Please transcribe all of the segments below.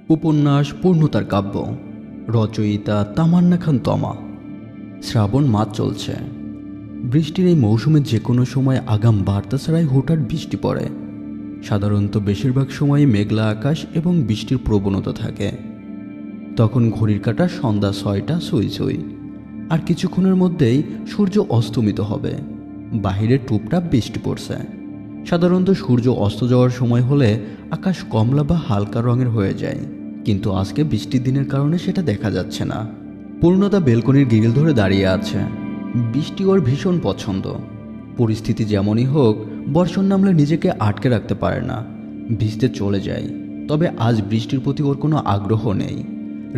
উপন্যাস পূর্ণতার কাব্য, রচয়িতা তামান্না খান তমা। শ্রাবণ মাস চলছে। বৃষ্টির এই মৌসুমে যে কোনো সময় আগাম বার্তা ছাড়াই হঠাৎ বৃষ্টি পড়ে। সাধারণত বেশিরভাগ সময়ই মেঘলা আকাশ এবং বৃষ্টির প্রবণতা থাকে। তখন ঘড়ির কাঁটা সন্ধ্যা 6টা ছুঁই ছুঁই, আর কিছুক্ষণের মধ্যেই সূর্য অস্তমিত হবে। বাহিরে টুপটাপ বৃষ্টি পড়ছে। সাধারণত সূর্য অস্ত যাওয়ার সময় হলে আকাশ কমলা বা হালকা রঙের হয়ে যায়, কিন্তু আজকে বৃষ্টির দিনের কারণে সেটা দেখা যাচ্ছে না। পূর্ণতা বেলকনির গ্রিল ধরে দাঁড়িয়ে আছে। বৃষ্টি ওর ভীষণ পছন্দ। পরিস্থিতি যেমনই হোক, বর্ষণ নামলে নিজেকে আটকে রাখতে পারে না, ভিজতে চলে যায়। তবে আজ বৃষ্টির প্রতি ওর কোনো আগ্রহ নেই।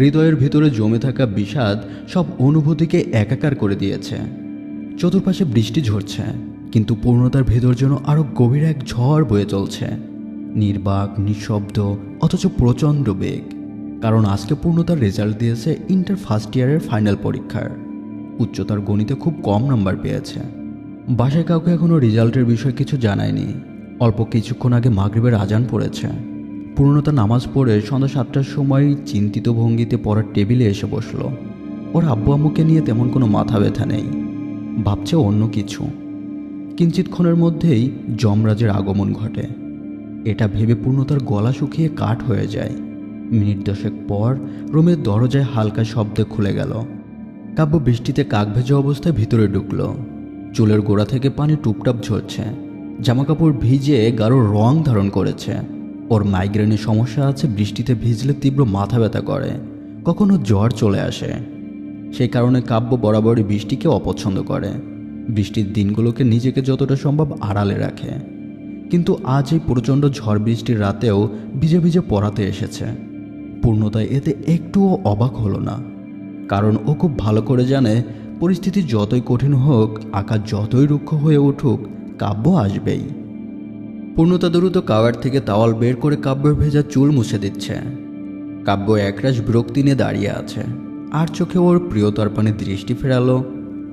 হৃদয়ের ভিতরে জমে থাকা বিষাদ সব অনুভূতিকে একাকার করে দিয়েছে। চতুর্পাশে বৃষ্টি ঝরছে, কিন্তু পূর্ণতার ভেতর যেন আরও গভীর এক ঝড় বয়ে চলছে। নির্বাক, নিঃশব্দ, অথচ প্রচণ্ড বেগ। কারণ আজকে পূর্ণতার রেজাল্ট দিয়েছে ইন্টার ফার্স্ট ইয়ারের ফাইনাল পরীক্ষার। উচ্চতার গণিতে খুব কম নাম্বার পেয়েছে। বাসায় কাউকে এখনও রেজাল্টের বিষয়ে কিছু জানায়নি। অল্প কিছুক্ষণ আগে মাগরিবের আজান পড়েছে। পূর্ণতা নামাজ পড়ে সন্ধ্যা 7টার সময় চিন্তিত ভঙ্গিতে পড়ার টেবিলে এসে বসল। ওর আব্বু আম্মুকে নিয়ে তেমন কোনো মাথা ব্যথা নেই, ভাবছে অন্য কিছু। কিঞ্চিতক্ষণের মধ্যেই যমরাজের আগমন ঘটে। এটা ভেবে পূর্ণতার গলা শুকিয়ে কাঠ হয়ে যায়। মিনিট 10 পর রুমের দরজায় হালকা শব্দে খুলে গেল। কাব্য বৃষ্টিতে কাক ভেজা অবস্থায় ভিতরে ঢুকল। চুলের গোড়া থেকে পানি টুপটাপ ঝরছে। জামাকাপড় ভিজে গাঢ় রং ধারণ করেছে। ওর মাইগ্রেনের সমস্যা আছে, বৃষ্টিতে ভিজলে তীব্র মাথা ব্যথা করে, কখনো জ্বর চলে আসে। সেই কারণে কাব্য বরাবরই বৃষ্টিকে অপছন্দ করে। বৃষ্টির দিনগুলোকে নিজেকে যতটা সম্ভব আড়ালে রাখে। কিন্তু আজ এই প্রচণ্ড ঝড় বৃষ্টির রাতেও ভিজে ভিজে পড়াতে এসেছে। পূর্ণতা এতে একটুও অবাক হলো না, কারণ ও খুব ভালো করে জানে পরিস্থিতি যতই কঠিন হোক, আকাশ যতই রুক্ষ হয়ে উঠুক, কাব্য আসবেই। পূর্ণতা দ্রুত কাওয়ার থেকে তাওয়াল বের করে কাব্যের ভেজা চুল মুছে দিচ্ছে। কাব্য একরাশ বিরক্তি নিয়ে দাঁড়িয়ে আছে, আর চোখে ওর প্রিয়তার পানে দৃষ্টি ফেরালো।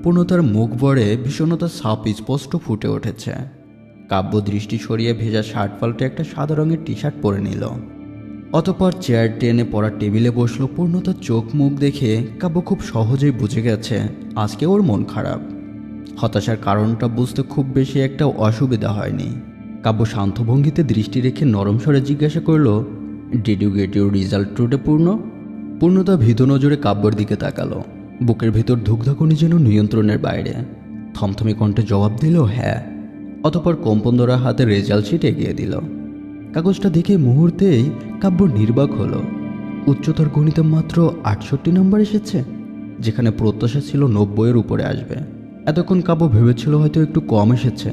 পূর্ণতার মুখ ভরে বিষণ্ণতার ছাপ স্পষ্ট ফুটে উঠেছে। কাব্য দৃষ্টি সরিয়ে ভেজা শার্ট পাল্টে একটা সাদা রঙের টি শার্ট পরে নিল। অতঃপর চেয়ার টেনে পড়ার টেবিলে বসলো। পূর্ণতার চোখ মুখ দেখে কাব্য খুব সহজেই বুঝে গেছে আজকে ওর মন খারাপ। হতাশার কারণটা বুঝতে খুব বেশি একটা অসুবিধা হয়নি। কাব্য শান্ত ভঙ্গিতে দৃষ্টি রেখে নরম স্বরে জিজ্ঞাসা করল, did you get your result today Purna? Purnata ভীত নজরে কাব্যর দিকে তাকালো। বুকের ভেতর ধুকধাকুনি যেন নিয়ন্ত্রণের বাইরে। থমথমে কণ্ঠে জবাব দিল, হ্যাঁ। অতঃপর কম্পন ধরা হাতে রেজাল্ট শিট এগিয়ে দিল। কাগজটা দেখে মুহূর্তেই কাব্য নির্বাক হলো। উচ্চতর গণিতে মাত্র 68 নম্বর এসেছে, যেখানে প্রত্যাশা ছিল 90-এর উপরে আসবে। এতক্ষণ কাব্য ভেবেছিল হয়তো একটু কম এসেছে,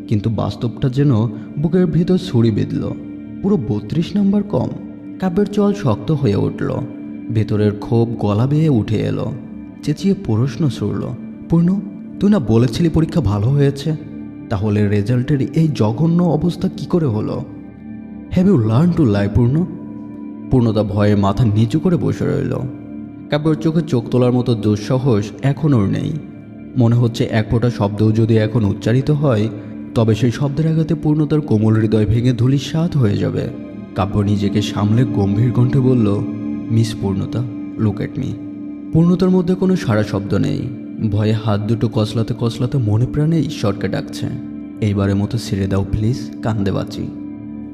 কিন্তু বাস্তবটা যেন বুকের ভেতর ছুরি বেঁধল। পুরো 32 নম্বর কম। কাব্যের চল শক্ত হয়ে উঠল। ভেতরের ক্ষোভ গলা বেয়ে উঠে এলো। চেঁচিয়ে প্রশ্ন ছুড়ল, পূর্ণ, তুই না বলেছিলি পরীক্ষা ভালো হয়েছে? তাহলে রেজাল্টের এই জঘন্য অবস্থা কি করে হলো? Have you learn to lie Purna? Purnata ভয়ে মাথা নিচু করে বসে রইল। কাব্যের চোখে চোখ তোলার মতো দুঃসাহস এখন ওর নেই। মনে হচ্ছে এক ফোঁটা শব্দও যদি এখন উচ্চারিত হয়, তবে সেই শব্দের আঘাতে পূর্ণতার কোমল হৃদয় ভেঙে ধূলিসাৎ হয়ে যাবে। কাব্য নিজেকে সামলে গম্ভীর কণ্ঠে বলল, মিস পূর্ণতা, লুক এট মি। পূর্ণতার মধ্যে কোনো সাড়া শব্দ নেই। ভয়ে হাত দুটো কসলাতে কসলাতে মনে প্রাণে ঈশ্বরকে ডাকছে, এইবারের মতো ছেড়ে দাও প্লিজ, কান্দে বাঁচি।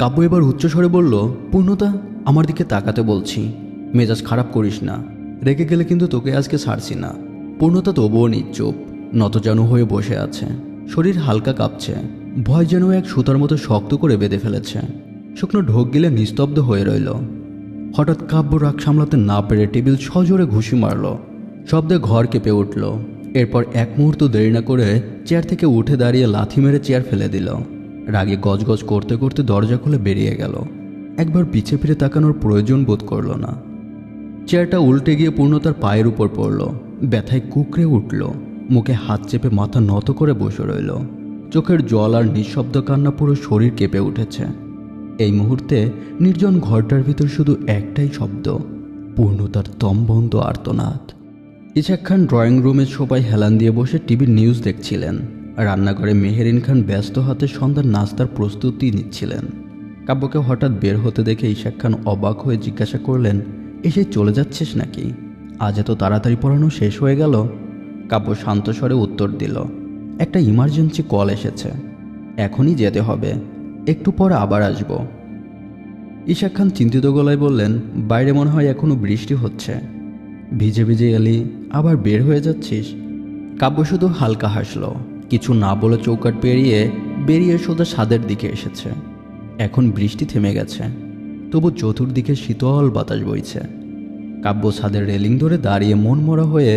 কাব্য এবার উচ্চস্বরে বলল, পূর্ণতা, আমার দিকে তাকাতে বলছি, মেজাজ খারাপ করিস না, রেগে গেলে কিন্তু তোকে আজকে ছাড়ছি না। পূর্ণতা তবুও নিশ্চুপ, নতজানু হয়ে বসে আছে। শরীর হালকা কাঁপছে। ভয় যেন এক সুতার মতো শক্ত করে বেঁধে ফেলেছে। শুকনো ঢোক গিলে নিস্তব্ধ হয়ে রইল। হঠাৎ কাব্য রাগ সামলাতে না পেরে টেবিল সজোরে ঘুষি মারল। শব্দে ঘর কেঁপে উঠল। এরপর এক মুহূর্ত দেরি না করে চেয়ার থেকে উঠে দাঁড়িয়ে লাথি মেরে চেয়ার ফেলে দিল। রাগে গজগজ করতে করতে দরজা খুলে বেরিয়ে গেল। একবার পিছে ফিরে তাকানোর প্রয়োজন বোধ করল না। চেয়ারটা উল্টে গিয়ে পূর্ণতার পায়ের উপর পড়ল। ব্যথায় কুকড়ে উঠল। মুখে হাত চেপে মাথা নত করে বসে রইল। চোখের জল আর নিঃশব্দ কান্না পুরো শরীর কেঁপে উঠেছে। এই মুহূর্তে নির্জন ঘরটার ভিতর শুধু একটাই শব্দ, পূর্ণতার দমবন্ধ আর্তনাদ। ইশাক খান ড্রয়িং রুমের সোফায় হেলান দিয়ে বসে টিভির নিউজ দেখছিলেন। রান্নাঘরে মেহেরিন খান ব্যস্ত হাতে সন্ধ্যার নাস্তার প্রস্তুতি নিচ্ছিলেন। কাব্যকে হঠাৎ বের হতে দেখে ইশাক খান অবাক হয়ে জিজ্ঞাসা করলেন, এসে চলে যাচ্ছিস নাকি? আজ এত তাড়াতাড়ি পড়ানো শেষ হয়ে গেল? কাব্য শান্ত স্বরে উত্তর দিল, একটা ইমার্জেন্সি কল এসেছে, এখনই যেতে হবে, একটু পর আবার আসব। ইশাক খান চিন্তিত গলায় বললেন, বাইরে মনে হয় এখনো বৃষ্টি হচ্ছে, ভিজে ভিজে এলি, আবার বের হয়ে যাচ্ছিস? কাব্য শুধু হালকা হাসল, কিছু না বলে চৌকাঠ বেরিয়ে সোজা ছাদের দিকে এসেছে। এখন বৃষ্টি থেমে গেছে, তবু চতুর্দিকে শীতল বাতাস বইছে। কাব্য ছাদের রেলিং ধরে দাঁড়িয়ে মনমরা হয়ে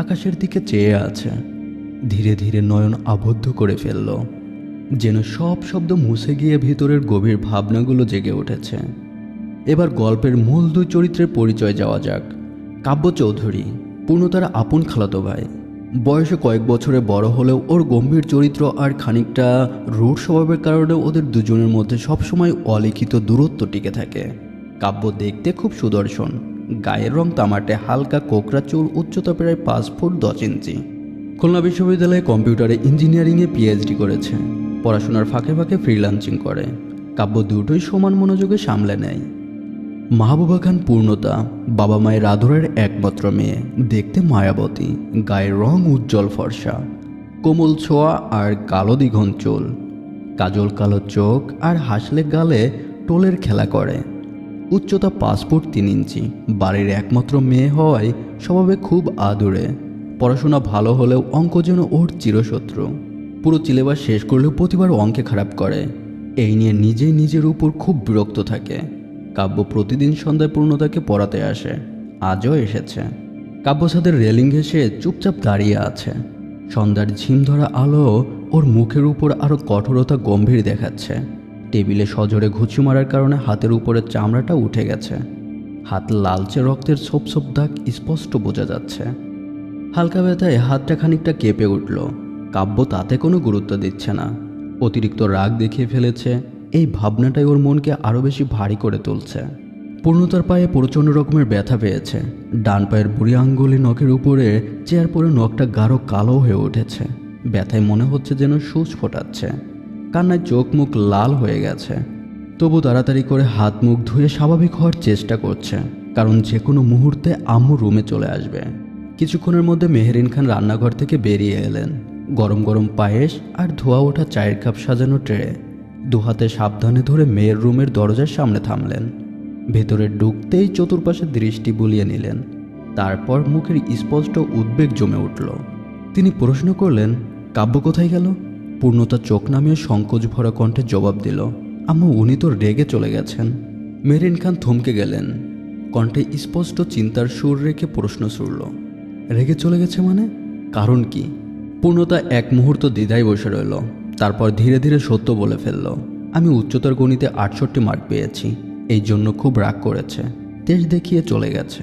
আকাশের দিকে চেয়ে আছে। ধীরে ধীরে নয়ন আবদ্ধ করে ফেলল, যেন সব শব্দ মুছে গিয়ে ভিতরের গভীর ভাবনাগুলো জেগে উঠেছে। এবার গল্পের মূল দুই চরিত্রের পরিচয় যাওয়া যাক। কাব্য চৌধুরী পূর্ণতার আপন খালাতো ভাই। বয়সে কয়েক বছরে বড় হলেও ওর গম্ভীর চরিত্র আর খানিকটা রূঢ় স্বভাবের কারণে ওদের দুজনের মধ্যে সবসময় অলিখিত দূরত্ব টিকে থাকে। কাব্য দেখতে খুব সুদর্শন, গায়ের রং তামাটে, হালকা কোকড়া চুল, উচ্চতা প্রায় 5 ফুট 10 ইঞ্চি। খুলনা বিশ্ববিদ্যালয়ে কম্পিউটারে ইঞ্জিনিয়ারিংয়ে পিএইচডি করেছে। পড়াশোনার ফাঁকে ফাঁকে ফ্রিল্যান্সিং করে। কাব্য দুটোই সমান মনোযোগে সামলে নেয়। মাহবুবা খান পূর্ণতা বাবা মায়ের আদরের একমাত্র মেয়ে, দেখতে মায়াবতী, গায়ের রং উজ্জ্বল ফর্সা, কোমল ছোঁয়া আর কালো দ্বিঘন চুল, কাজল কালো চোখ আর হাসলে গালে টোলের খেলা করে। উচ্চতা 5 ফুট 3 ইঞ্চি, বাড়ির একমাত্র মেয়ে হওয়ায় স্বভাবে খুব আদুরে। পড়াশোনা ভালো হলেও অঙ্ক যেন ওর চিরশত্রু। পুরো সিলেবাস শেষ করলেও প্রতিবার অঙ্কে খারাপ করে। এই নিয়ে নিজের উপর খুব বিরক্ত থাকে। কাব্য প্রতিদিন সন্ধ্যায় পূর্ণতাকে পড়াতে আসে, আজও এসেছে। কাব্য ছাদের রেলিং ঘেঁষে চুপচাপ দাঁড়িয়ে আছে। সন্ধ্যার ঝিম ধরা আলো ওর মুখের উপর আরও কঠোরতা গম্ভীর দেখাচ্ছে। টেবিলে সজোরে ঘুচি মারার কারণে হাতের উপরের চামড়াটা উঠে গেছে। হাত লালচে রক্তের ছোপ ছোপ দাগ স্পষ্ট বোঝা যাচ্ছে। হালকা ব্যথায় হাতটা খানিকটা কেঁপে উঠল। কাব্য তাতে কোনো গুরুত্ব দিচ্ছে না। অতিরিক্ত রাগ দেখিয়ে ফেলেছে, এই ভাবনাটাই ওর মনকে আরও বেশি ভারী করে তুলছে। পূর্ণতার পায়ে প্রচণ্ড রকমের ব্যথা পেয়েছে। ডান পায়ের বুড়ি আঙ্গুলি নখের উপরে চেয়ার পরে নখটা গাঢ় কালো হয়ে উঠেছে। ব্যথায় মনে হচ্ছে যেন সূচ ফোটাচ্ছে। কান্নায় চোখ মুখ লাল হয়ে গেছে। তবু তাড়াতাড়ি করে হাত মুখ ধুয়ে স্বাভাবিক হওয়ার চেষ্টা করছে, কারণ যে কোনো মুহূর্তে আম্মু রুমে চলে আসবে। কিছুক্ষণের মধ্যে মেহেরিন খান রান্নাঘর থেকে বেরিয়ে এলেন। গরম গরম পায়েস আর ধোয়া ওঠা চায়ের কাপ সাজানো ট্রে দুহাতে সাবধানে ধরে মেয়ের রুমের দরজার সামনে থামলেন। ভেতরে ঢুকতেই চতুর্পাশে দৃষ্টি বুলিয়ে নিলেন। তারপর মুখের স্পষ্ট উদ্বেগ জমে উঠল। তিনি প্রশ্ন করলেন, কাব্য কোথায় গেল? পূর্ণতা চোখ নামিয়ে সংকোচ ভরা কণ্ঠে জবাব দিল, আম্মু উনি তো রেগে চলে গেছেন। মেহেরিন খান থমকে গেলেন। কণ্ঠে স্পষ্ট চিন্তার সুর রেখে প্রশ্ন ছুড়ল, রেগে চলে গেছে মানে? কারণ কি? পূর্ণতা এক মুহূর্ত দ্বিধায় বসে রইল। তারপর ধীরে ধীরে সত্য বলে ফেলল, আমি উচ্চতর গণিতে 68 মার্ক পেয়েছি, এই জন্য খুব রাগ করেছে, তেজ দেখিয়ে চলে গেছে।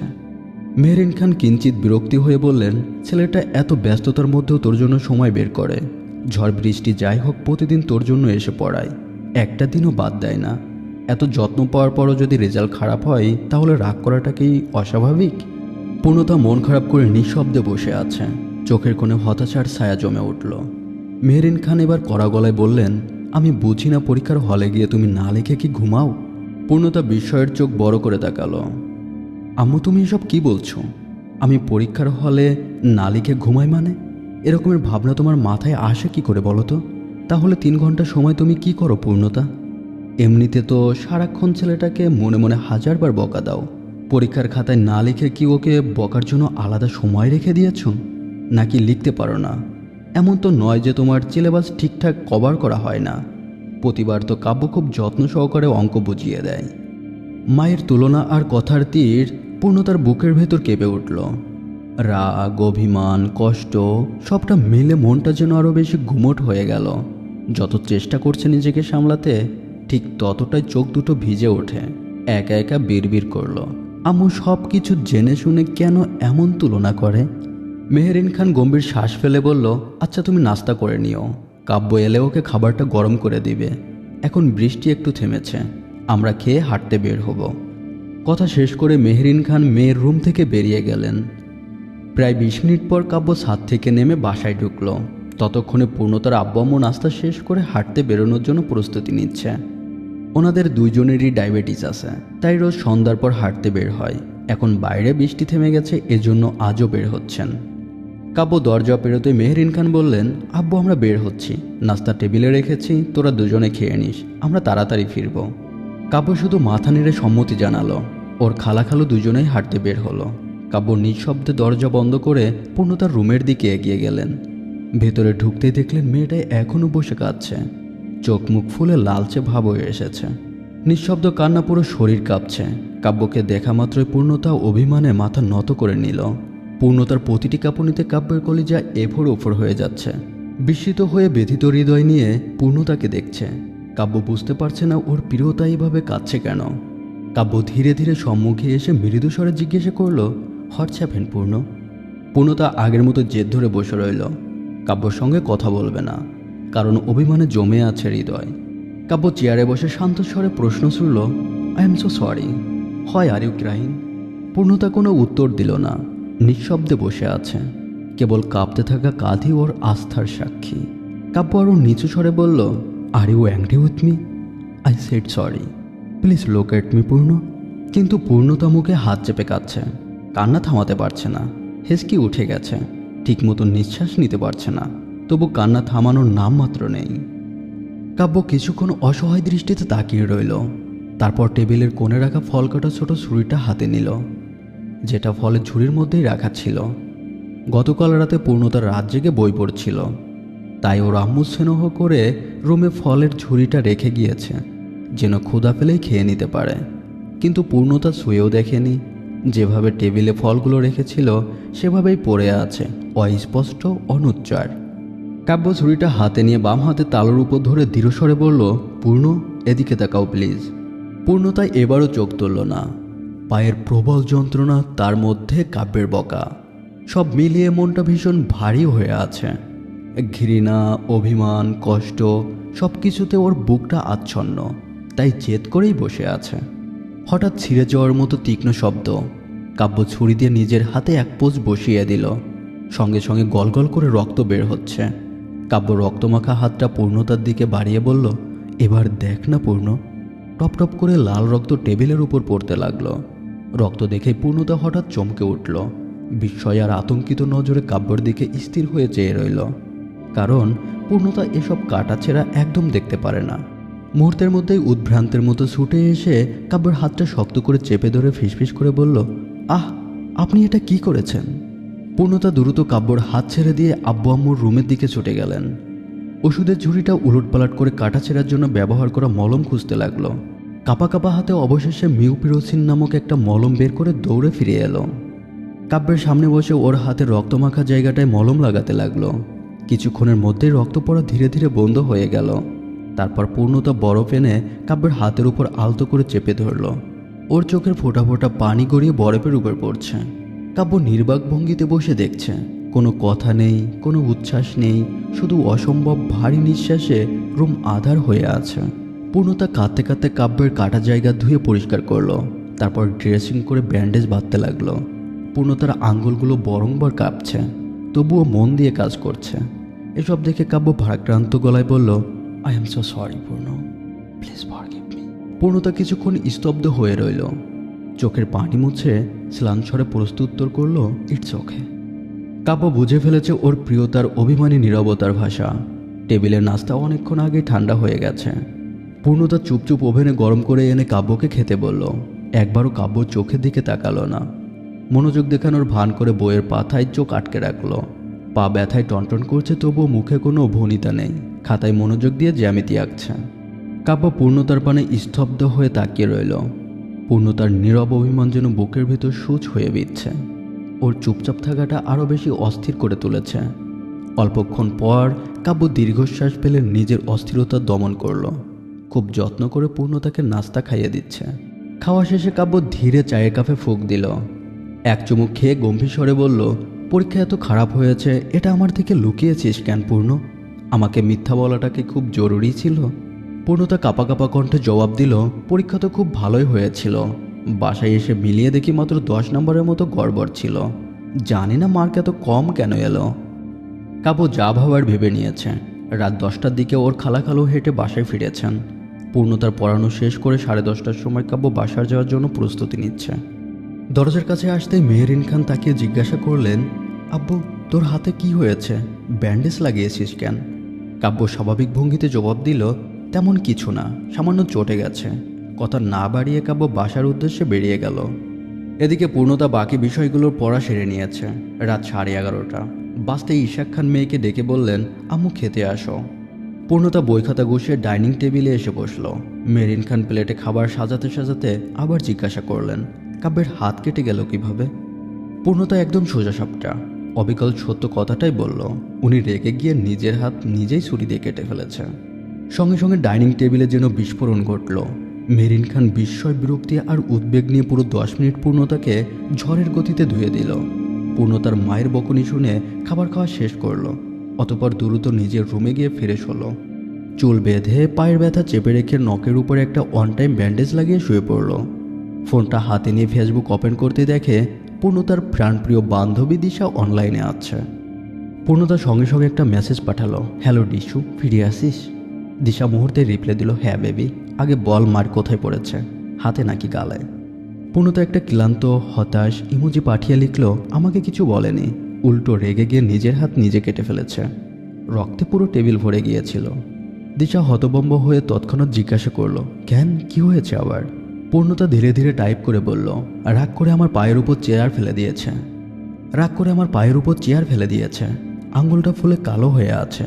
মেহেরিন খান কিঞ্চিত বিরক্তি হয়ে বললেন, ছেলেটা এত ব্যস্ততার মধ্যেও তোর জন্য সময় বের করে, ঝড় বৃষ্টি যাই হোক প্রতিদিন তোর জন্য এসে পড়ায়, একটা দিনও বাদ দেয় না। এত যত্ন পাওয়ার পরও যদি রেজাল্ট খারাপ হয় তাহলে রাগ করাটা কি অস্বাভাবিক? পূর্ণতা মন খারাপ করে নিঃশব্দে বসে আছে। চোখের কোণে হতাশার ছায়া জমে উঠল। মেহেরিন খান এবার কড়া গলায় বললেন, আমি বুঝি না পরীক্ষার হলে গিয়ে তুমি না লিখে কি ঘুমাও? পূর্ণতা বিস্ময়ের চোখ বড় করে তাকালো। আম্মু তুমি এসব কি বলছো? আমি পরীক্ষার হলে না লিখে ঘুমাই মানে? এরকমের ভাবনা তোমার মাথায় আসে কি করে বলো তো? তাহলে 3 ঘন্টা সময় তুমি কি করো পূর্ণতা? এমনিতে তো সারাক্ষণ ছেলেটাকে মনে মনে 1000 বার বকা দাও, পরীক্ষার খাতায় না লিখে কি ওকে বকার জন্য আলাদা সময় রেখে দিয়েছো? নাকি লিখতে পারো না? এমন তো নয় যে তোমার সিলেবাস ঠিকঠাক কভার করা হয় না। প্রতিবার তো কাব্য খুব যত্ন সহকারে অঙ্ক বুঝিয়ে দেয়। মায়ের তুলনা আর কথার তীর পূর্ণতার বুকের ভেতর কেঁপে উঠল। রাগ, অভিমান, কষ্ট সবটা মিলে মনটা যেন আরও বেশি গুমোট হয়ে গেল। যত চেষ্টা করছে নিজেকে সামলাতে, ঠিক ততটাই চোখ দুটো ভিজে ওঠে। একা একা বিড়বিড় করল, আম্মু সব কিছু জেনে শুনে কেন এমন তুলনা করে? মেহেরিন খান গম্ভীর শ্বাস ফেলে বলল, আচ্ছা তুমি নাস্তা করে নিও, কাব্য এলে ওকে খাবারটা গরম করে দিবে। এখন বৃষ্টি একটু থেমেছে, আমরা খেয়ে হাঁটতে বের হব। কথা শেষ করে মেহেরিন খান মেয়ের রুম থেকে বেরিয়ে গেলেন। প্রায় 20 মিনিট পর কাব্য ছাদ থেকে নেমে বাসায় ঢুকল। ততক্ষণে পূর্ণতার আব্বু আম্মু নাস্তা শেষ করে হাঁটতে বেরোনোর জন্য প্রস্তুতি নিচ্ছে। ওনাদের দুইজনেরই ডায়াবেটিস আছে, তাই রোজ সন্ধ্যার পর হাঁটতে বের হয়। এখন বাইরে বৃষ্টি থেমে গেছে, এজন্য আজও বের হচ্ছেন। কাব্য দরজা পেরোতে মেহরিন খান বললেন, আব্বু আমরা বের হচ্ছি, নাস্তা টেবিলে রেখেছি, তোরা দুজনে খেয়ে নিস, আমরা তাড়াতাড়ি ফিরব। কাব্য শুধু মাথা নেড়ে সম্মতি জানালো। ওর খালাখালু দুজনেই হাঁটতে বের হলো। কাব্য নিঃশব্দে দরজা বন্ধ করে পূর্ণতার রুমের দিকে এগিয়ে গেলেন। ভেতরে ঢুকতেই দেখলেন মেয়েটা এখনও বসে কাঁদছে, চোখ মুখ ফুলে লালচে ভাব হয়ে এসেছে। নিঃশব্দ কান্না, পুরো শরীর কাঁপছে। কাব্যকে দেখা মাত্রই পূর্ণতা অভিমানে মাথা নত করে নিল। পূর্ণতার প্রতিটি কাঁপুনিতে কাব্যের কলিজা এফোর ওফর হয়ে যাচ্ছে। বিস্মিত হয়ে ব্যথিত হৃদয় নিয়ে পূর্ণতাকে দেখছে। কাব্য বুঝতে পারছে না ওর প্রিয়তা এইভাবে কাঁদছে কেন। কাব্য ধীরে ধীরে সম্মুখে এসে মৃদু স্বরে জিজ্ঞাসা করল, হোয়াটস হ্যাপেন্ড পূর্ণ? পূর্ণতা আগের মতো জেদ ধরে বসে রইল। কাব্যর সঙ্গে কথা বলবে না, কারণ অভিমানে জমে আছে হৃদয়। কাব্য চেয়ারে বসে শান্ত স্বরে প্রশ্ন ছুড়ল, আই এম সো সরি, হয় আর ইউ ক্রাইং? পূর্ণতা কোনো উত্তর দিল না, নিঃশব্দে বসে আছে। কেবল কাঁপতে থাকা কাঁধই ওর আস্থার সাক্ষী। কাব্য আরও নিচু স্বরে বলল, are you angry with me? I said sorry, please look at me Purna. কিন্তু পূর্ণতা মুখে হাত চেপে কাঁদছে, কান্না থামাতে পারছে না। হেসকি উঠে গেছে, ঠিকমতো নিঃশ্বাস নিতে পারছে না, তবু কান্না থামানোর নাম মাত্র নেই। কাব্য কিছুক্ষণ অসহায় দৃষ্টিতে তাকিয়ে রইল। তারপর টেবিলের কোণে রাখা ফল কাটা ছোট ছুরিটা হাতে নিল, যেটা ফলের ঝুড়ির মধ্যেই রাখা ছিল। গতকাল রাতে পূর্ণতার রাত জেগে বই পড়ছিল, তাই ওর আম্মু স্নেহ করে রুমে ফলের ঝুড়িটা রেখে গিয়েছে, যেন ক্ষুধা পেলেই খেয়ে নিতে পারে। কিন্তু পূর্ণতা ছুঁয়েও দেখেনি। যেভাবে টেবিলে ফলগুলো রেখেছিল সেভাবেই পড়ে আছে, অস্পষ্ট, অনুচ্চার। কাব্য ছুরিটা হাতে নিয়ে বাম হাতে তালুর উপর ধরে দৃঢ়স্বরে বলল, পূর্ণ এদিকে তাকাও প্লিজ। পূর্ণতায় এবারও চোখ তুলল না। পায়ের প্রবল যন্ত্রণা, তার মধ্যে কাব্যের বকা, সব মিলিয়ে মনটা ভীষণ ভারী হয়ে আছে। ঘৃণা, অভিমান, কষ্ট সব কিছুতে ওর বুকটা আচ্ছন্ন, তাই জেদ করেই বসে আছে। হঠাৎ ছিঁড়ে যাওয়ার মতো তীক্ষ্ণ শব্দ। কাব্য ছুরি দিয়ে নিজের হাতে এক পোঁচ বসিয়ে দিল। সঙ্গে সঙ্গে গলগল করে রক্ত বের হচ্ছে। কাব্য রক্তমাখা হাতটা পূর্ণতার দিকে বাড়িয়ে বলল, এবার দেখ না পূর্ণ। টপ টপ করে লাল রক্ত টেবিলের উপর পড়তে লাগলো। রক্ত দেখে পূর্ণতা হঠাৎ চমকে উঠল। বিস্ময় আর আতঙ্কিত নজরে কাব্যর দিকে স্থির হয়ে চেয়ে রইল, কারণ পূর্ণতা এসব কাটাছেঁড়া একদম দেখতে পারে না। মুহূর্তের মধ্যেই উদ্ভ্রান্তের মতো ছুটে এসে কাব্যের হাতটা শক্ত করে চেপে ধরে ফিসফিস করে বলল, আহ, আপনি এটা কি করেছেন? পূর্ণতা দ্রুত কাব্যর হাত ছেড়ে দিয়ে আব্বু আম্মুর রুমের দিকে ছুটে গেলেন। ওষুধের ঝুড়িটা উলটপালট করে কাটাছেঁড়ার জন্য ব্যবহার করা মলম খুঁজতে লাগলো। কাপা কাপা হাতে অবশেষে মিউপিরোসিন নামক একটা মলম বের করে দৌড়ে ফিরে এলো। কাব্যের সামনে বসে ওর হাতে রক্তমাখা জায়গাটায় মলম লাগাতে লাগলো। কিছুক্ষণের মধ্যেই রক্ত পড়া ধীরে ধীরে বন্ধ হয়ে গেল। তারপর পূর্ণতা বরফ এনে কাব্যের হাতের উপর আলতো করে চেপে ধরল। ওর চোখের ফোঁটা ফোঁটা পানি গড়িয়ে বরফের উপর পড়ছে। কাব্য নির্বাক ভঙ্গিতে বসে দেখছে। কোনো কথা নেই, কোনো উচ্ছ্বাস নেই, শুধু অসম্ভব ভারী নিঃশ্বাসে রুম আধার হয়ে আছে। পূর্ণতা কাঁদতে কাঁদতে কাব্যের কাটা জায়গা ধুয়ে পরিষ্কার করলো। তারপর ড্রেসিং করে ব্যান্ডেজ বাঁধতে লাগলো। পূর্ণতার আঙ্গুলগুলো বরংবার কাঁপছে, তবুও মন দিয়ে কাজ করছে। এসব দেখে কাব্য ভারাক্রান্ত গলায় বলল, আই এম সো সরি পূর্ণ, প্লিজ ফরগিভ মি। পূর্ণতা কিছুক্ষণ স্তব্ধ হয়ে রইল। চোখের পানি মুছে স্লানস্বরে প্রস্তুত্তর করল, ইটস ওকে। কাব্য বুঝে ফেলেছে ওর প্রিয়তার অভিমানী নীরবতার ভাষা। টেবিলের নাস্তা অনেকক্ষণ আগে ঠান্ডা হয়ে গেছে। পূর্ণতা চুপচুপ ওভেনে গরম করে এনে কাব্যকে খেতে বলল। একবারও কাব্য চোখের দিকে তাকালো না। মনোযোগ দেখানোর ভান করে বইয়ের পাতায় চোখ আটকে রাখলো। পা ব্যথায় টনটন করছে, তবুও মুখে কোনো ভনিতা নেই। খাতায় মনোযোগ দিয়ে জ্যামিতি আঁকছে। কাব্য পূর্ণতার পানে স্তব্ধ হয়ে তাকিয়ে রইল। পূর্ণতার নীরব অভিমান যেন বুকের ভেতর সূচ হয়ে বিচ্ছে। ওর চুপচাপ থাকাটা আরও বেশি অস্থির করে তুলেছে। অল্পক্ষণ পর কাব্য দীর্ঘশ্বাস ফেলে নিজের অস্থিরতা দমন করল। খুব যত্ন করে পূর্ণতাকে নাস্তা খাইয়ে দিচ্ছে। খাওয়া শেষে কাব্য ধীরে চায়ের কাপে ফুঁক দিল। এক চুমুক খেয়ে গম্ভীর স্বরে বলল, পরীক্ষা এত খারাপ হয়েছে, এটা আমার থেকে লুকিয়েছিস কেন পূর্ণ? আমাকে মিথ্যা বলাটা কি খুব জরুরি ছিল? পূর্ণতা কাপা কাপা কণ্ঠে জবাব দিল, পরীক্ষা তো খুব ভালোই হয়েছিল। বাসায় এসে মিলিয়ে দেখি মাত্র 10 নম্বরের মতো গড়বড় ছিল। জানি না মার্ক এত কম কেন এলো। কাব্য যা ভাবার ভেবে নিয়েছে। রাত 10টার দিকে ওর খালাখালু হেঁটে বাসায় ফিরেছেন। পূর্ণতার পড়ানো শেষ করে 10:30টার সময় কাব্য বাসার যাওয়ার জন্য প্রস্তুতি নিচ্ছে। দরজার কাছে আসতেই মেহেরিন খান তাকিয়ে জিজ্ঞাসা করলেন, আব্বু তোর হাতে কি হয়েছে, ব্যান্ডেজ লাগিয়েছিস কেন? কাব্য স্বাভাবিক ভঙ্গিতে জবাব দিল, তেমন কিছু না, সামান্য চটে গেছে। কথা না বাড়িয়ে কাব্য বাসার উদ্দেশ্যে বেরিয়ে গেল। এদিকে পূর্ণতা বাকি বিষয়গুলোর পড়া সেরে নিয়েছে। রাত 11:30। বাসতে ইশাক খান মেয়েকে ডেকে বললেন, আম্মু খেতে আসো। পূর্ণতা বই খাতা গুছিয়ে ডাইনিং টেবিলে এসে বসল। মেরিন খান প্লেটে খাবার সাজাতে সাজাতে আবার জিজ্ঞাসা করলেন, কাব্যের হাত কেটে গেল কিভাবে? পূর্ণতা একদম সোজা সাপটা, অবিকল সত্য কথাটাই বলল। উনি রেগে গিয়ে নিজের হাত নিজেই ছুরি দিয়ে কেটে ফেলেছে। সঙ্গে সঙ্গে ডাইনিং টেবিলে যেন বিস্ফোরণ ঘটল। মেরিন খান বিস্ময়, বিরক্তি আর উদ্বেগ নিয়ে পুরো 10 মিনিট পূর্ণতাকে ঝড়ের গতিতে ধুয়ে দিল। পূর্ণতার মায়ের বকুনি শুনে খাবার খাওয়া শেষ করলো। অতপর দ্রুত নিজের রুমে গিয়ে ফ্রেশ হলো। চুল বেঁধে পায়ের ব্যথা চেপে রেখে নখের উপরে একটা অন টাইম ব্যান্ডেজ লাগিয়ে শুয়ে পড়ল। ফোনটা হাতে নিয়ে ফেসবুক ওপেন করতে দেখে পূর্ণতার প্রাণপ্রিয় বান্ধবী দিশা অনলাইনে আছে। পূর্ণতা সঙ্গে সঙ্গে একটা মেসেজ পাঠালো, হ্যালো ডিশু, ফিরে আসিস? দিশা মুহূর্তে রিপ্লাই দিল, হ্যাঁ বেবি, আগে বল মার কোথায় পড়েছে, হাতে নাকি গালে? পূর্ণতা একটা ক্লান্ত হতাশ ইমোজি পাঠিয়ে লিখল, আমাকে কিছু বলেনি, উল্টো রেগে গিয়ে নিজের হাত নিজে কেটে ফেলেছে। রক্তে পুরো টেবিল ভরে গিয়েছিল। দিশা হতভম্ব হয়ে তৎক্ষণাৎ জিজ্ঞাসা করলো, কেন, কি হয়েছে আবার? পূর্ণতা ধীরে ধীরে টাইপ করে বলল, রাগ করে আমার পায়ের উপর চেয়ার ফেলে দিয়েছে। রাগ করে আমার পায়ের উপর চেয়ার ফেলে দিয়েছে, আঙুলটা ফুলে কালো হয়ে আছে।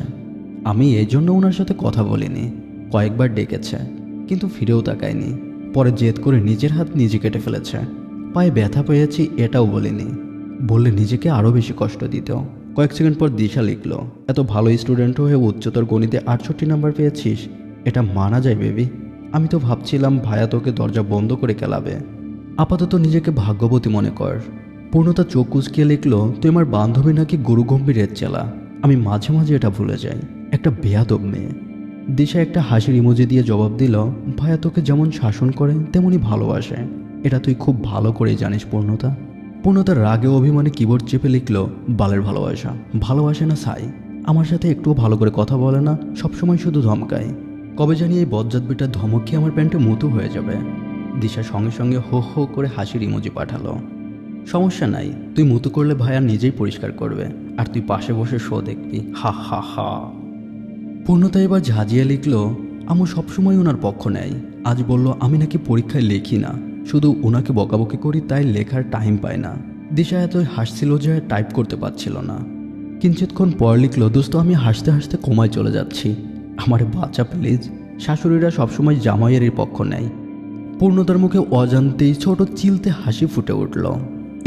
আমি এই জন্য ওনার সাথে কথা বলিনি। কয়েকবার ডেকেছে কিন্তু ফিরেও তাকায়নি। পরে জেদ করে নিজের হাত নিজে কেটে ফেলেছে। পায়ে ব্যথা পেয়েছি এটাও বলিনি, বললে নিজেকে আরও বেশি কষ্ট দিত। কয়েক সেকেন্ড পর দিশা লিখল, এত ভালো স্টুডেন্ট হয়ে উচ্চতর গণিতে 68 নাম্বার পেয়েছিস, এটা মানা যায় বেবি? আমি তো ভাবছিলাম ভাইয়া তোকে দরজা বন্ধ করে কেলাবে। আপাতত নিজেকে ভাগ্যবতী মনে কর। পূর্ণতা চোখ কুচকিয়ে লিখল, তুই আমার বান্ধবী নাকি গুরু গম্ভীরের চেলা? আমি মাঝে মাঝে এটা ভুলে যাই, একটা বেয়াদব মেয়ে। দিশা একটা হাসির ইমোজি দিয়ে জবাব দিল, ভাইয়া তোকে যেমন শাসন করে তেমনই ভালোবাসে, এটা তুই খুব ভালো করেই জানিস পূর্ণতা। পূর্ণতার রাগে অভিমানে কিবোর্ড চেপে লিখল, বালের ভালোবাসা, ভালোবাসে না ছাই। আমার সাথে একটুও ভালো করে কথা বলে না, সবসময় শুধু ধমকায়। কবে জানি এই বজ্জাত বেটার ধমক খেয়ে আমার প্যান্টে মুতু হয়ে যাবে। দিশা সঙ্গে সঙ্গে হো হো করে হাসির ইমোজি পাঠালো। সমস্যা নাই, তুই মুতু করলে ভাইয়া নিজেই পরিষ্কার করবে, আর তুই পাশে বসে শো দেখবি, হা হা হা। পূর্ণতা এবার ঝাঁঝিয়ে লিখল, আমু সবসময় ওনার পক্ষ নেয়। আজ বলল আমি নাকি পরীক্ষায় লেখি না, শুধু ওনাকে বকাবকি করি, তাই লেখার টাইম পায় না। দিশা এত হাসছিল যে টাইপ করতে পারছিল না। কিঞ্চিতক্ষণ পর লিখল, দোস্ত আমি হাসতে হাসতে কোমায় চলে যাচ্ছি, আমারে বাঁচা প্লিজ। শাশুড়িরা সবসময় জামাইয়ের পক্ষ নেয়। পূর্ণতার মুখে অজান্তেই ছোট চিলতে হাসি ফুটে উঠল।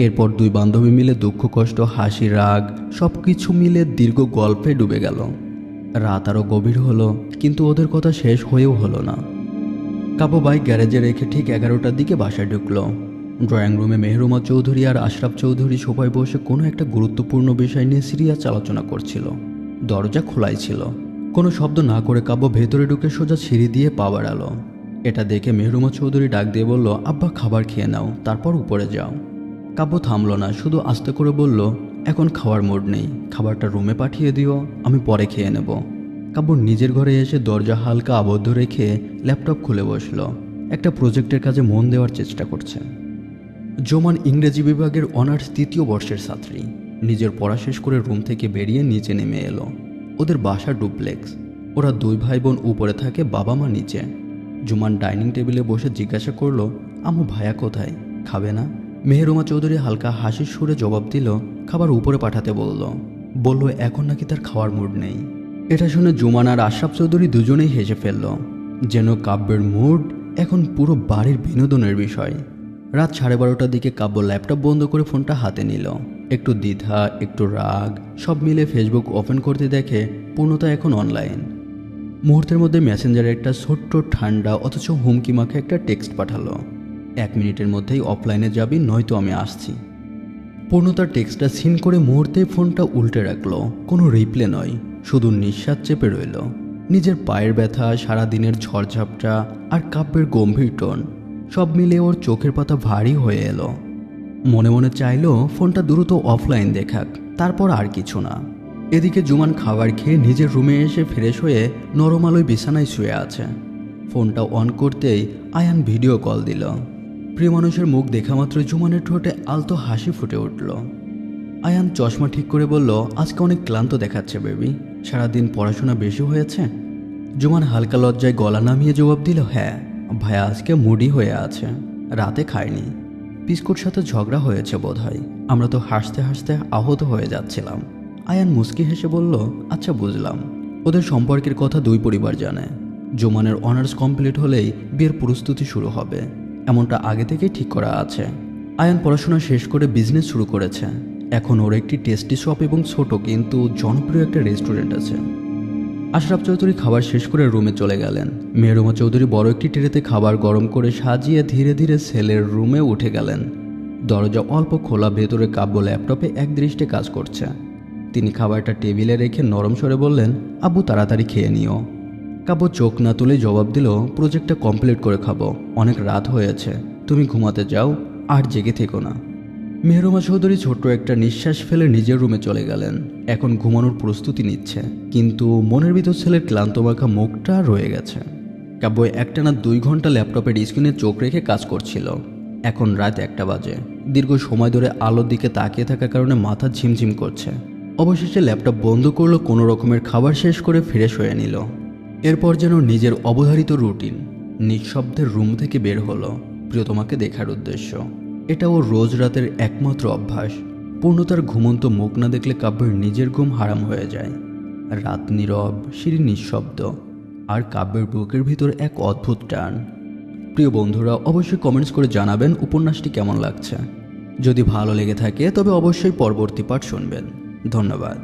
এরপর দুই বান্ধবী মিলে দুঃখ কষ্ট হাসি রাগ সব কিছু মিলে দীর্ঘ গল্পে ডুবে গেল। রাত আরও গভীর হলো, কিন্তু ওদের কথা শেষ হয়েও হলো না। কাব্য বাইক গ্যারেজে রেখে ঠিক 11টার দিকে বাসায় ঢুকল। ড্রয়িং রুমে মেহরুমা চৌধুরী আর আশরাফ চৌধুরী সোফায় বসে কোনো একটা গুরুত্বপূর্ণ বিষয় নিয়ে সিরিয়াস আলোচনা করছিল। দরজা খোলাই ছিল। কোনো শব্দ না করে কাব্য ভেতরে ঢুকে সোজা সিঁড়ি দিয়ে পা বাড়ালো। এটা দেখে মেহরুমা চৌধুরী ডাক দিয়ে বলল, আব্বা খাবার খেয়ে নাও, তারপর উপরে যাও। কাব্য থামল না, শুধু আস্তে করে বলল, এখন খাওয়ার মুড নেই, খাবারটা রুমে পাঠিয়ে দিও, আমি পরে খেয়ে নেব। কাব্য নিজের ঘরে এসে দরজা হালকা আবদ্ধ রেখে ল্যাপটপ খুলে বসল। একটা প্রজেক্টের কাজে মন দেওয়ার চেষ্টা করছে। জোমান ইংরেজি বিভাগের অনার্স 3য় বর্ষের ছাত্রী। নিজের পড়া শেষ করে রুম থেকে বেরিয়ে নিচে নেমে এলো। ওদের বাসা ডুপ্লেক্স। ওরা দুই ভাই বোন উপরে থাকে, বাবা মা নিচে। জুমান ডাইনিং টেবিলে বসে জিজ্ঞাসা করলো, আম্মু ভাইয়া কোথায়, খাবে না? মেহরুমা চৌধুরী হালকা হাসির সুরে জবাব দিল, খাবার উপরে পাঠাতে বলল এখন নাকি তার খাওয়ার মুড নেই। এটা শুনে জুমান আর আশরাফ চৌধুরী দুজনেই হেসে ফেলল, যেন কাব্যের মুড এখন পুরো বাড়ির বিনোদনের বিষয়। রাত 12:30টার দিকে কাব্য ল্যাপটপ বন্ধ করে ফোনটা হাতে নিল। একটু দ্বিধা, একটু রাগ, সব মিলে ফেসবুক ওপেন করতে দেখে পূর্ণতা এখন অনলাইন। মুহূর্তের মধ্যে মেসেঞ্জারে একটা ছোট্ট ঠান্ডা অথচ হুমকি মাখে একটা টেক্সট পাঠালো, 1 মিনিটের মধ্যেই অফলাইনে যাবি, নয়তো আমি আসছি। পূর্ণতার টেক্সটটা সিন করে মুহূর্তেই ফোনটা উল্টে রাখলো। কোনো রিপ্লে নয়, শুধু নিঃশ্বাস চেপে রইল। নিজের পায়ের ব্যথা, সারাদিনের ঝড়ঝাপটা আর কাব্যের গম্ভীর টোন সব মিলে ওর চোখের পাতা ভারী হয়ে এলো। মনে মনে চাইলো ফোনটা দ্রুত অফলাইন দেখাক, তারপর আর কিছু না। এদিকে জুমান খাবার খেয়ে নিজের রুমে এসে ফ্রেশ হয়ে নরম আলোয় বিছানায় শুয়ে আছে। ফোনটা অন করতেই আয়ান ভিডিও কল দিল। প্রিয় মানুষের মুখ দেখা মাত্র জুমানের ঠোঁটে আলতো হাসি ফুটে উঠল। আয়ান চশমা ঠিক করে বলল, আজকে অনেক ক্লান্ত দেখাচ্ছে বেবি, সারাদিন পড়াশোনা বেশি হয়েছে? জুমান হালকা লজ্জায় গলা নামিয়ে জবাব দিল, হ্যাঁ ভাইয়া আজকে মুডি হয়ে আছে, রাতে খায়নি, পিস্কুর সাথে ঝগড়া হয়েছে বোধহয়, আমরা তো হাসতে হাসতে আহত হয়ে যাচ্ছিলাম। আয়ান মুস্কি হেসে বলল, আচ্ছা বুঝলাম। ওদের সম্পর্কের কথা দুই পরিবার জানে। জুমানের অনার্স কমপ্লিট হলেই বিয়ের প্রস্তুতি শুরু হবে, এমনটা আগে থেকেই ঠিক করা আছে। আয়ান পড়াশোনা শেষ করে বিজনেস শুরু করেছে। এখন ওর একটি টেস্টি শপ এবং ছোট কিন্তু জনপ্রিয় একটা রেস্টুরেন্ট আছে। আশরাফ চৌধুরী খাবার শেষ করে রুমে চলে গেলেন। মেহরুমা চৌধুরী বড় একটি ট্রেতে খাবার গরম করে সাজিয়ে ধীরে ধীরে ছেলের রুমে উঠে গেলেন। দরজা অল্প খোলা, ভেতরে কাব্য ল্যাপটপে একদৃষ্টে কাজ করছে। তিনি খাবারটা টেবিলে রেখে নরম স্বরে বললেন, আব্বু তাড়াতাড়ি খেয়ে নিও। কাব্য চোখ না তুলে জবাব দিল, প্রজেক্টটা কমপ্লিট করে খাবো, অনেক রাত হয়েছে, তুমি ঘুমাতে যাও, আর জেগে থেকো না। মেহরুমা চৌধুরী ছোট্ট একটা নিঃশ্বাস ফেলে নিজের রুমে চলে গেলেন। এখন ঘুমানোর প্রস্তুতি নিচ্ছে, কিন্তু মনের ভিতর ছেলের ক্লান্ত মাখা মুখটা রয়ে গেছে। কাব্য একটানা 2 ঘন্টা ল্যাপটপের স্ক্রিনে চোখ রেখে কাজ করছিল। এখন রাত 1টা বাজে। দীর্ঘ সময় ধরে আলোর দিকে তাকিয়ে থাকার কারণে মাথা ঝিমঝিম করছে। অবশেষে ল্যাপটপ বন্ধ করলো, কোনো রকমের খাবার শেষ করে ফ্রেশ হয়ে নিল। এরপর যেন নিজের অবধারিত রুটিন, নিঃশব্দের রুম থেকে বের হলো প্রিয়তমাকে দেখার উদ্দেশ্য। এটা ওর রোজ রাতের একমাত্র অভ্যাস। পূর্ণতার ঘুমন্ত মুখ না দেখলে কাব্যের নিজের ঘুম হারাম হয়ে যায়। রাত নীরব, সিঁড়ি নিঃশব্দ, আর কাব্যের বুকের ভিতর এক অদ্ভুত টান। প্রিয় বন্ধুরা, অবশ্যই কমেন্টস করে জানাবেন উপন্যাসটি কেমন লাগছে। যদি ভালো লেগে থাকে তবে অবশ্যই পরবর্তী পার্ট শুনবেন। ধন্যবাদ।